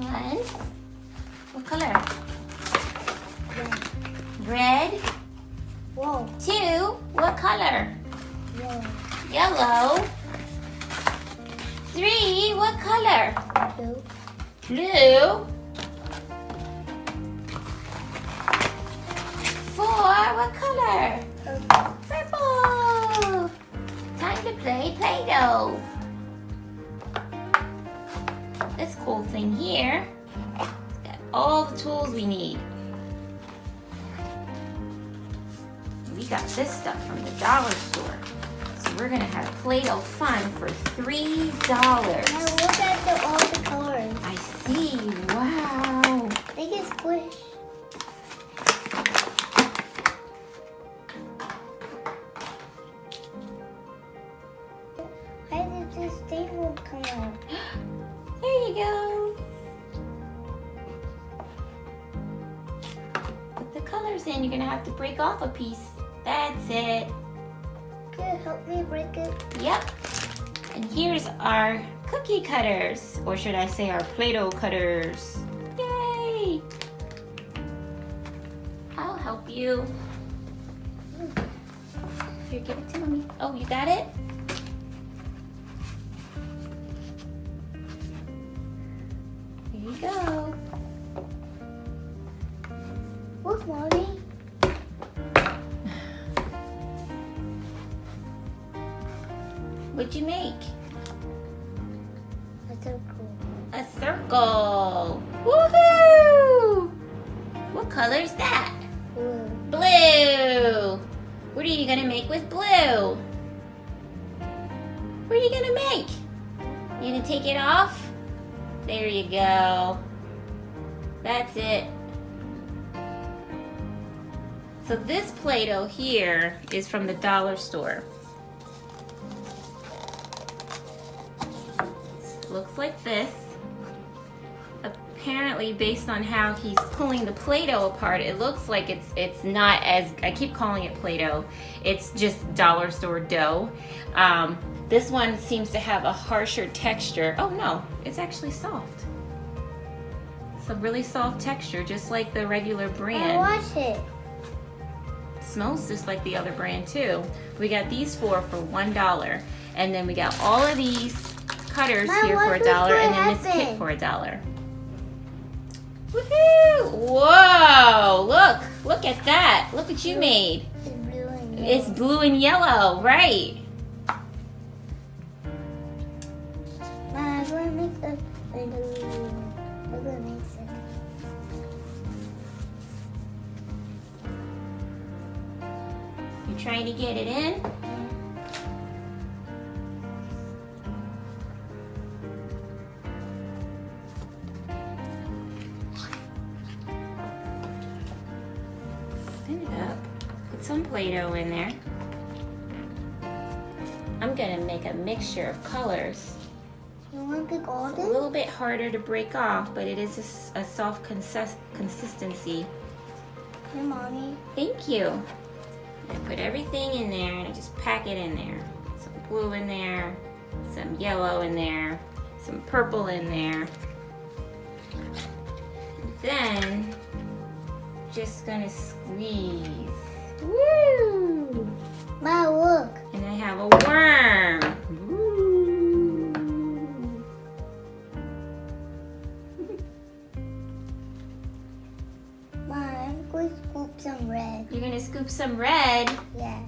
One. What color? Red. Red. Whoa. Two. What color? Yellow. Yellow. Three. What color? Blue. Blue. Four. What color? Purple. Purple. Time to play Play-doh. This cool thing here, it's got all the tools we need. We got this stuff from the dollar store. So we're gonna have Play-doh fun for $3. Now look at all the colors. I see, wow. They get squished. Why did this table come out? There you go. Put the colors in. You're gonna have to break off a piece. That's it. Can you help me break it? Yep. And here's our cookie cutters, or should I say our Play-doh cutters. Yay! I'll help you. Here, give it to mommy. Oh, you got it? Here you go. Look, Mommy. What'd you make? That's so cool. A circle. Woohoo! What color's that? Blue. Blue. What are you gonna make with blue? What are you gonna make? You gonna take it off? There you go. That's it. So this Play-doh here is from the dollar store. Looks like this. Apparently, based on how he's pulling the Play-doh apart, it looks like it's not as, I keep calling it Play-doh, it's just dollar store dough. This one seems to have a harsher texture. Oh no, it's actually soft. It's a really soft texture, just like the regular brand. Watch it. Smells just like the other brand too. We got these four for $1, and then we got all of these cutters Mom, here for watch $1, and then what's this gonna kit for $1. Woohoo! Whoa! Look at that! Look what you made. It's blue and yellow. It's blue and yellow, right? Mom, I'm gonna make a blue. I'm gonna make it. You're trying to get it in? Stand it up. Put some Play-doh in there. I'm gonna make a mixture of colors. You want to pick all of It's a them? little bit harder to break off, but it is a soft consistency. Here, Mommy. Thank you. I put everything in there and I just pack it in there. Some blue in there, some yellow in there, some purple in there. And then, just gonna squeeze. Woo! Mom, look. And I have a worm. Woo! Mom, I'm going to scoop some red. You're gonna scoop some red. Yeah.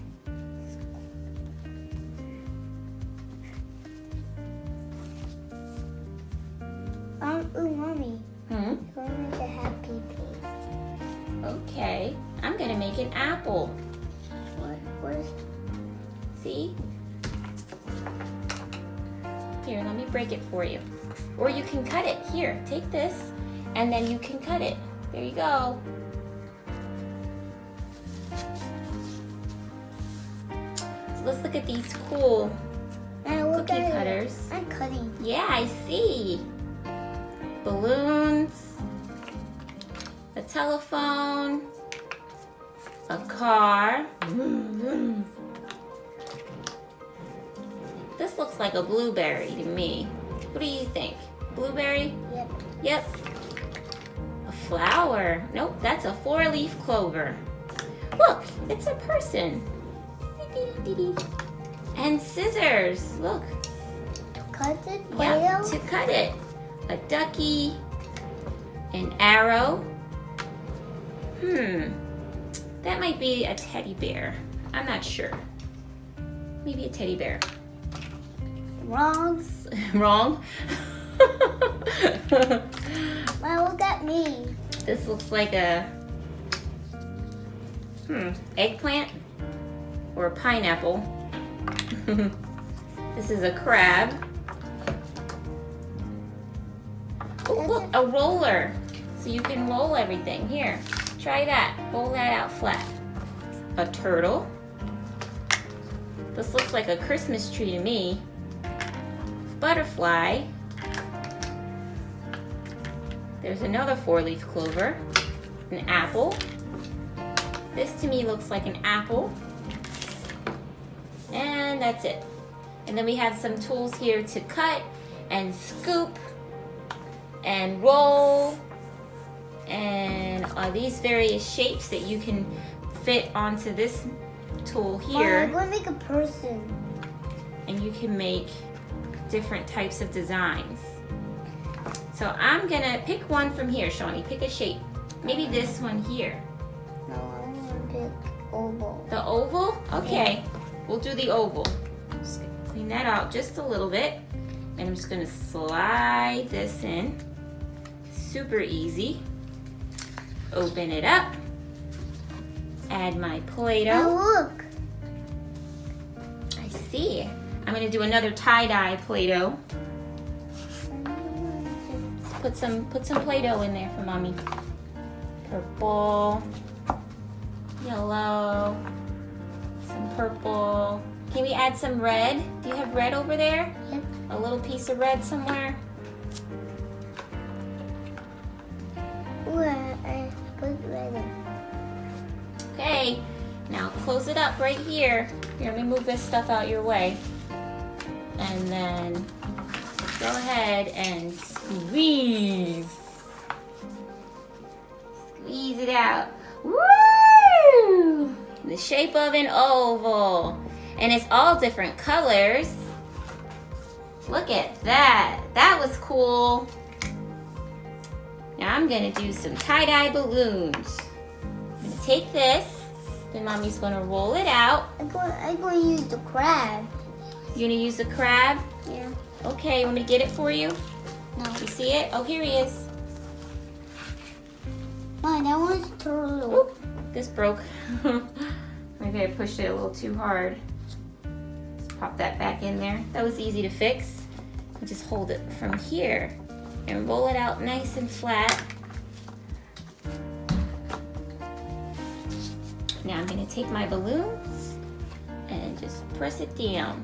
Ooh, Mommy. Hmm? I'm gonna make a happy face. Okay. I'm gonna make an apple. Where's? See? Here, let me break it for you. Or you can cut it. Here, take this, and then you can cut it. There you go. So let's look at these cool Now look cookie at it. cutters. I'm cutting. Yeah, I see. Balloons, a telephone, a car. This looks like a blueberry to me. What do you think? Blueberry? Yep. Yep. A flower. Nope, that's a 4-leaf clover. Look, it's a person. And scissors. Look. Cut it, Yeah, Play-doh? to cut it. A ducky. An arrow. That might be a teddy bear. I'm not sure. Maybe a teddy bear. Wrong. Wrong? Well, look at me. This looks like a eggplant or a pineapple. This is a crab. Oh, look, a roller. So you can roll everything. Here, try that. Roll that out flat. A turtle. This looks like a Christmas tree to me. Butterfly. There's another 4-leaf clover. An apple. This to me looks like an apple. And that's it. And then we have some tools here to cut and scoop and roll and these various shapes that you can fit onto this tool here. Mom, I'm going to make a person. And you can make different types of designs. So I'm gonna pick one from here, Shawnee. Pick a shape. Maybe this one here. No, I want to pick oval. The oval? Okay, we'll do the oval. Just gonna clean that out just a little bit. And I'm just gonna slide this in. Super easy. Open it up. Add my Play-Doh. Oh, look. I see. I'm gonna do another tie-dye Play-Doh. Put some Play-Doh in there for mommy. Purple, yellow, some purple. Can we add some red? Do you have red over there? Yep. A little piece of red somewhere? Ooh, I put red in. Okay, now close it up right here. Here, let me move this stuff out your way. And then go ahead and squeeze. Squeeze it out. Woo! The shape of an oval. And it's all different colors. Look at that. That was cool. Now I'm gonna do some tie-dye balloons. I'm gonna take this, then mommy's gonna roll it out. I'm going to use the crab. You gonna use the crab? Yeah. Okay, you want me to get it for you? No. You see it? Oh, here he is. Mom, that one's turtle. Oop, this broke. Maybe I pushed it a little too hard. Just pop that back in there. That was easy to fix. You just hold it from here and roll it out nice and flat. Now I'm gonna take my balloons and just press it down.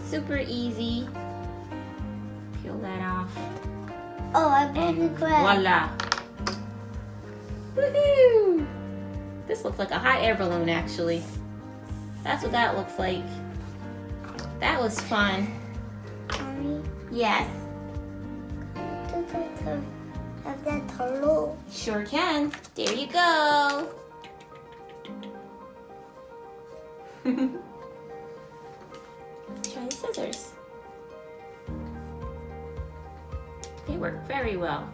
Super easy. Peel that off. Oh, I put And the crab. voila. Woohoo! This looks like a hot air balloon, actually. That's what that looks like. That was fun. Mommy, Yes, have that turtle. sure can. There you go. Let's try the scissors. They work very well.